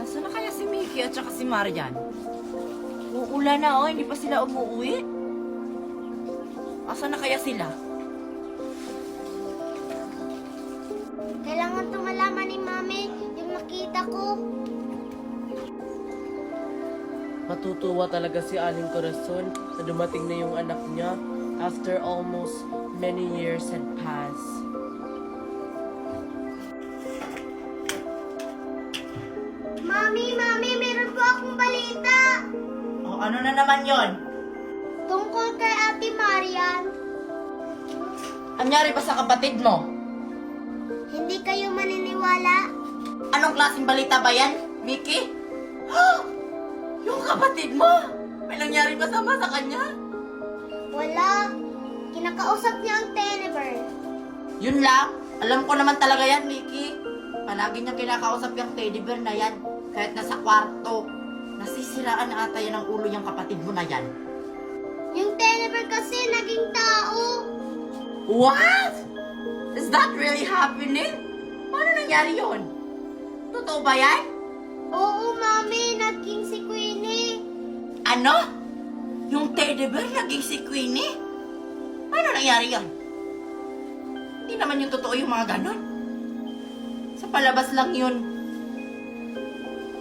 Nasaan na kaya si Mickey at saka si Marian? Uulan na oh, hindi pa sila umuwi. Asan na kaya sila? Kailangan tumalaman ni Mami yung nakita ko. Matutuwa talaga si Aling Corazon na dumating na yung anak niya after almost many years had passed. Mami, meron po akong balita. Oh, ano na naman yon? Tungkol kay Ate Marian. Anyari ba sa kapatid mo? Hindi kayo maniniwala. Anong klaseng balita ba yan, Mickey? Yung kapatid mo! May nangyari ba sama sa kanya? Wala. Kinakausap niya ang Teneber. Yun lang. Alam ko naman talaga yan, Mickey. Palagi niya kinakausap yung teddy bear na yan. Kahit nasa kwarto. Nasisiraan na ata yan ang ulo yung kapatid mo na yan. Yung Teneber kasi naging tao. What? Is that really happening? Paano nangyari yun? Totoo ba yan? Oo, Mami, naging si Queenie. Ano? Yung teddy bear naging si Queenie? Paano nangyari yan? Hindi naman yung totoo yung mga ganon. Sa palabas lang yun.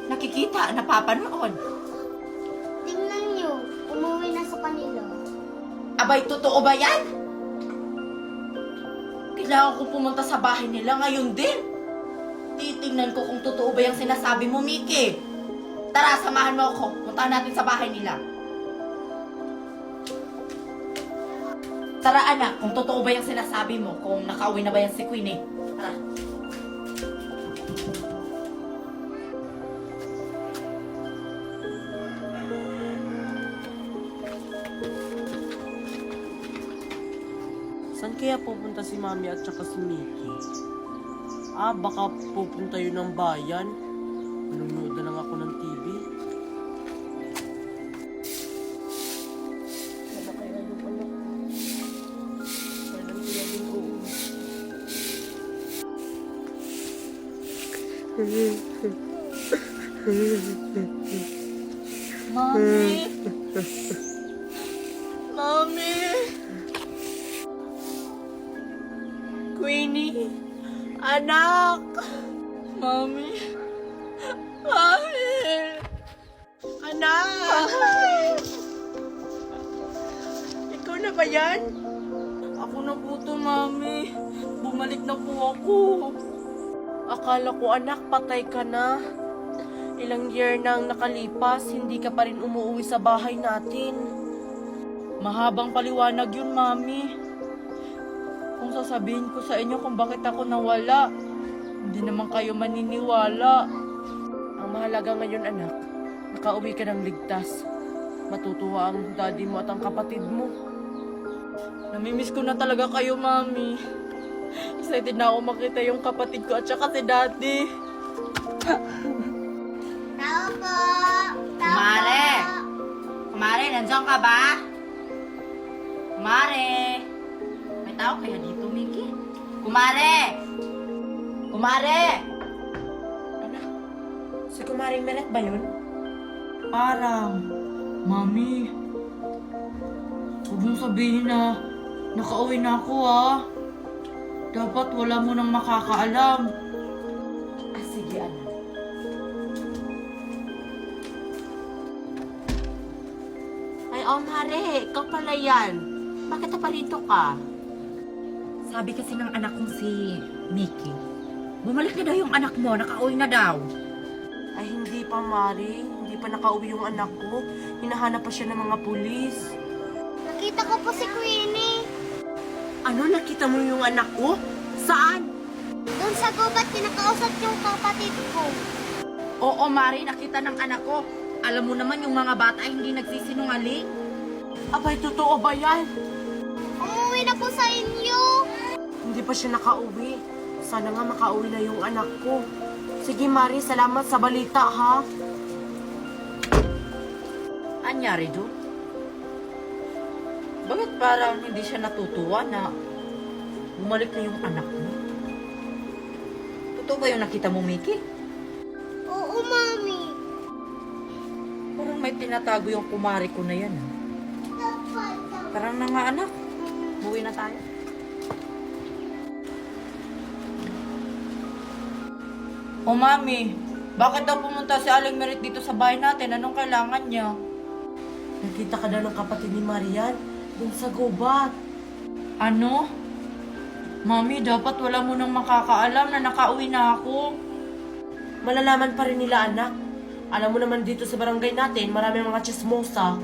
Nakikita, napapanood. Tingnan niyo, umuwi na sa kanila. Abay, totoo ba yan? Kailangan ko pumunta sa bahay nila ngayon din. Titingnan ko kung totoo ba yung sinasabi mo, Mickey. Tara, samahan mo ako. Puntahan natin sa bahay nila. Tara, anak, kung totoo ba yung sinasabi mo, kung nakauwi na ba yan si Queenie. Tara. Saan kaya pupunta si Mami at saka si Mickey? Baka pupunta yun ng bayan. Manunood na lang ako ng TV. Wala kaya yung anak ko. Kailan kaya din uuwi? Mami! Mami! Queenie! Anak! Mami! Mami! Anak! Ikaw na ba yan? Ako na po to, Mami. Bumalik na po ako. Akala ko anak, patay ka na. Ilang year nang nakalipas, hindi ka pa rin umuwi sa bahay natin. Mahabang paliwanag yun, Mami. Kung sasabihin ko sa inyo kung bakit ako nawala, hindi naman kayo maniniwala. Ang mahalaga ngayon anak, nakauwi ka ng ligtas. Matutuwa ang daddy mo at ang kapatid mo. Namimiss ko na talaga kayo, Mami. Excited na ako makita yung kapatid ko at saka si Daddy. Tao po. Kumare! Kumare, nandiyan ka ba? Kumare! May tao kaya dito, Mickey? Kumare! Kumare! Ano? Si Kumaring Melet ba yun? Parang, Mami, huwag mong sabihin na nakauwi na ako, ah. Dapat wala mo nang makakaalam. Sige anak. Ay, Mare, ikaw pala yan. Bakit parito ka? Sabi kasi ng anak kong si Mickey, bumalik na daw yung anak mo, nakauwi na daw. Ay hindi pa Mari, hindi pa nakauwi yung anak ko. Hinahanap pa siya ng mga pulis. Nakita ko po si Queenie. Ano, nakita mo yung anak ko? Saan? Doon sa gubat, kinakausap yung kapatid ko. Oo, Mari, nakita ng anak ko. Alam mo naman yung mga bata ay hindi nagsisinungaling. Abay, totoo ba yan? Umuwi na po sa inyo. Hindi pa siya nakauwi. Sana nga makauwi na yung anak ko. Sige Mari, salamat sa balita ha. Anyari doon? Bakit parang hindi siya natutuwa na bumalik na yung anak mo? Totoo ba yung nakita mo, Mickey? Oo, Mami. bakit tinatago yung kumari ko na yan? Parang na nga anak. Buwi na tayo. O mami, bakit daw pumunta si Aling Merit dito sa bahay natin? Anong kailangan niya? Nakita ka na ng kapatid ni Marian dun sa gubat. Ano? Mami, dapat wala mo nang makakaalam na nakauwi na ako. Malalaman pa rin nila, anak. Alam mo naman dito sa barangay natin, marami mga chismosa.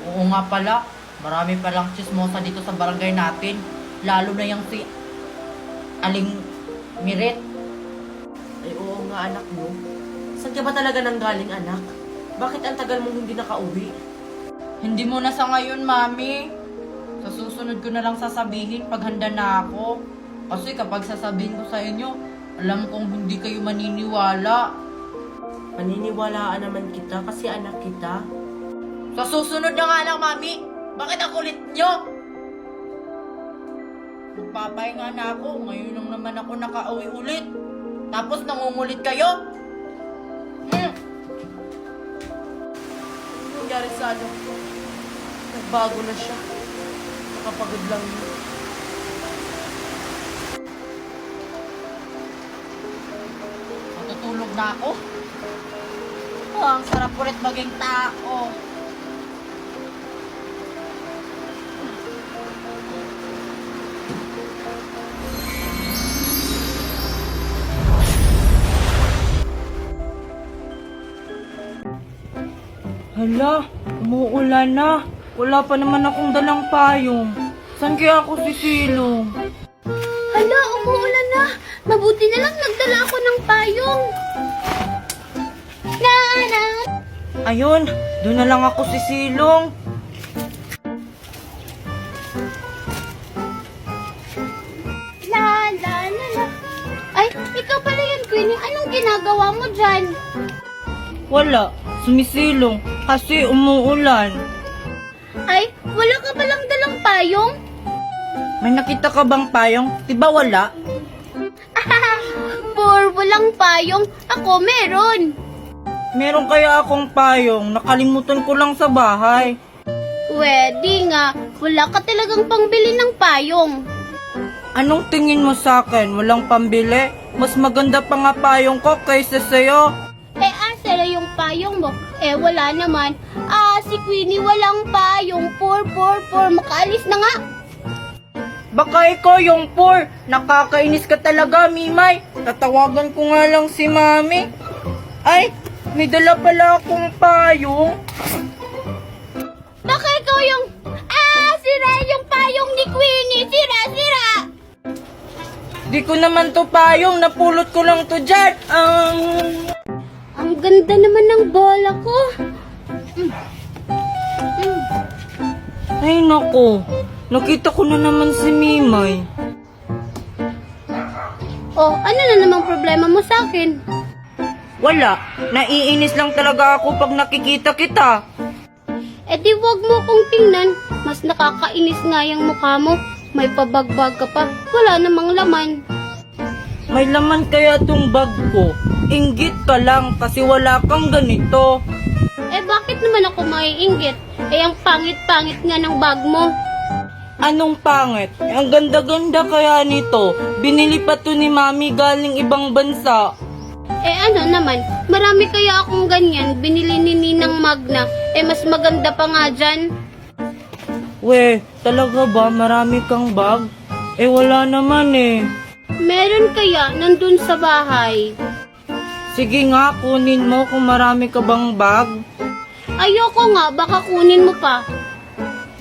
Oo nga pala, marami palang chismosa dito sa barangay natin. Lalo na yung si Aling Miret. Ay, oo nga, anak mo. Saan ka ba talaga nanggaling, anak? Bakit ang tagal mong hindi nakauwi? Hindi mo na sa ngayon, Mami. Sa susunod ko na lang sasabihin pag handa na ako. Kasi kapag sasabihin ko sa inyo, alam kong hindi kayo maniniwala. Maniniwalaan naman kita kasi anak kita. Sa susunod na nga lang, Mami. Bakit ang kulit nyo? Magpapahinga na ako. Ngayon lang naman ako nakauwi ulit. Tapos nangungulit kayo? Ano nangyari sa anak ko? Nagbago na siya. Nakapagod lang yun. Matutulog na ako. Oh, ang sarap ulit maging tao. Hala, umuulan na. Wala pa naman akong dalang payong. Saan kaya ako sisilong? Hala, umuulan na. Mabuti na lang nagdala ako ng payong. Na. Ayun, doon na lang ako sisilong. La. Ay, ikaw pala yan, Queenie. Anong ginagawa mo dyan? Wala, sumisilong kasi umuulan. Ay, wala ka palang dalang payong? May nakita ka bang payong? Diba wala? For walang payong, ako meron. Meron kaya akong payong, nakalimutan ko lang sa bahay. Pwede nga, wala ka talagang pangbili ng payong. Anong tingin mo sa akin? Walang pambili? Mas maganda pa nga payong ko kaysa sa'yo. Asa na yung payong mo? Wala naman. Si Queenie walang payong. Poor. Makaalis na nga. Baka ikaw yung poor. Nakakainis ka talaga, Mimay. Tatawagan ko nga lang si Mami. Ay, may dala pala akong payong. Baka ikaw yung... sira yung payong ni Queenie. Sira. Di ko naman to payong. Napulot ko lang to dyan. Ang ganda naman ng bola ko. Ay, nako. Nakita ko na naman si Mimay. Ano na namang problema mo sa akin? Wala. Naiinis lang talaga ako pag nakikita kita. Di wag mo kong tingnan. Mas nakakainis nga yung mukha mo. May pabagbag ka pa. Wala namang laman. May laman kaya tong bag ko. Inggit ka lang kasi wala kang ganito. Bakit naman ako maiinggit? Ang pangit-pangit nga ng bag mo. Anong pangit? Ang ganda-ganda kaya nito. Binili pa to ni Mami galing ibang bansa. Ano naman, marami kaya akong ganyan. Binili ni Ninang Magna. Mas maganda pa nga dyan. We, talaga ba marami kang bag? Wala naman Meron kaya nandun sa bahay. Sige nga, kunin mo kung marami ka bang bag. Ayoko nga, baka kunin mo pa.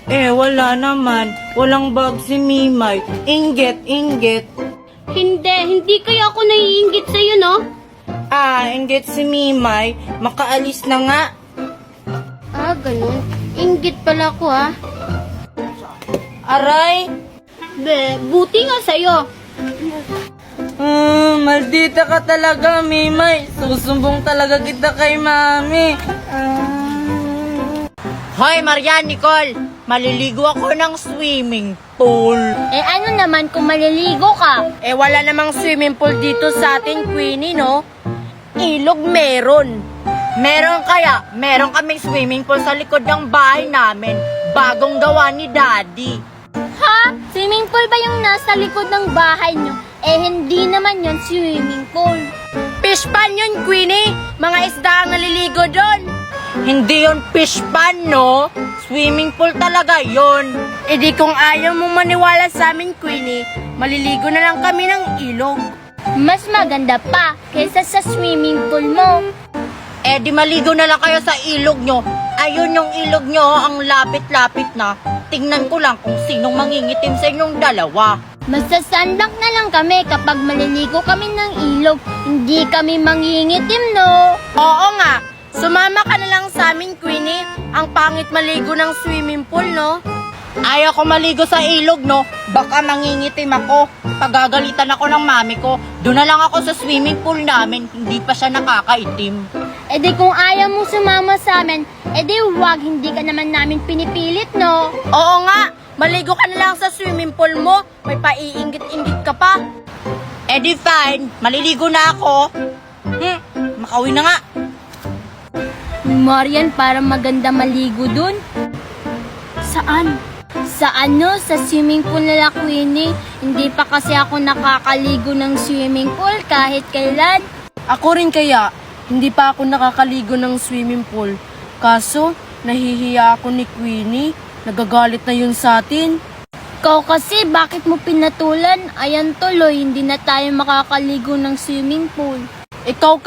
Wala naman. Walang bag si Mimay. Inggit. Hindi kaya ako naiinggit sa'yo, no? Inggit si Mimay. Makaalis na nga. Ganun. Inggit pala ako, ha? Aray! Buti nga sa'yo. Maldita ka talaga, Mimay. Susumbong talaga kita kay Mami. Hoy, Marian, Nicole. Maliligo ako ng swimming pool. Ano naman kung maliligo ka? Wala namang swimming pool dito sa ating Queenie, no? Ilog meron. Meron kaming swimming pool sa likod ng bahay namin. Bagong gawa ni Daddy. Ha? Swimming pool ba yung nasa likod ng bahay nyo? Eh, hindi naman yon swimming pool. Fish pan yun, Queenie. Mga isda ang naliligo doon. Hindi yon fish pan, no? Swimming pool talaga yon. E di kung ayaw mo maniwala sa amin, Queenie, maliligo na lang kami ng ilog. Mas maganda pa kaysa sa swimming pool mo. Eh di maligo na lang kayo sa ilog nyo. Ayun yung ilog nyo, ang lapit-lapit na. Tingnan ko lang kung sinong mangingitim sa inyong dalawa. Masasandak na lang kami kapag maliligo kami ng ilog. Hindi kami mangingitim, no? Oo nga, sumama ka na lang sa amin, Queenie. Ang pangit maligo ng swimming pool, no? Ayaw ko maligo sa ilog, no? Baka mangingitim ako. Pagagalitan ako ng mami ko. Doon na lang ako sa swimming pool namin. Hindi pa siya nakakaitim. E di kung ayaw mong sumama sa amin, e di wag, hindi ka naman namin pinipilit, no? Oo nga, maligo ka na lang sa swimming pool mo. May paiinggit-inggit ka pa. Eh di fine, maliligo na ako. Makauwi na nga. Marian, para maganda maligo dun. Saan? Sa ano? Sa swimming pool nila, Queenie. Hindi pa kasi ako nakakaligo ng swimming pool kahit kailan. Ako rin kaya, hindi pa ako nakakaligo ng swimming pool. Kaso, nahihiya ako ni Queenie. Nagagalit na yun sa atin. Ikaw kasi, bakit mo pinatulan? Ayan tuloy, hindi na tayo makakaligo ng swimming pool. Ikaw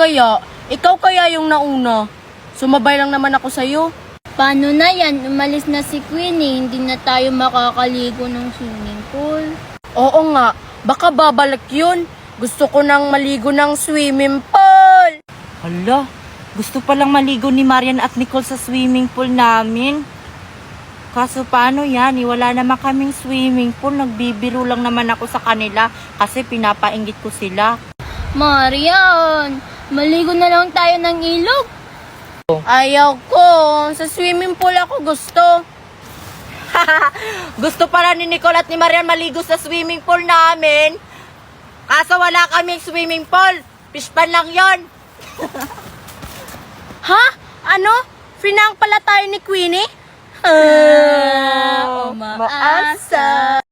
kaya yung nauna. Sumabay lang naman ako sa'yo. Paano na yan? Umalis na si Queenie, hindi na tayo makakaligo ng swimming pool. Oo nga, baka babalik yun. Gusto ko nang maligo ng swimming pool. Hala, gusto palang maligo ni Marian at Nicole sa swimming pool namin. Kaso paano yan? Wala naman kaming swimming pool. Nagbibiro lang naman ako sa kanila kasi pinapainggit ko sila. Marian, maligo na lang tayo ng ilog. Ayaw ko. Sa swimming pool ako gusto. Gusto pala ni Nicole at ni Marian maligo sa swimming pool namin. Kaso wala kaming swimming pool. Fish pan lang yon. Ha? Ano? Free na ang pala tayo ni Queenie? Umaasa.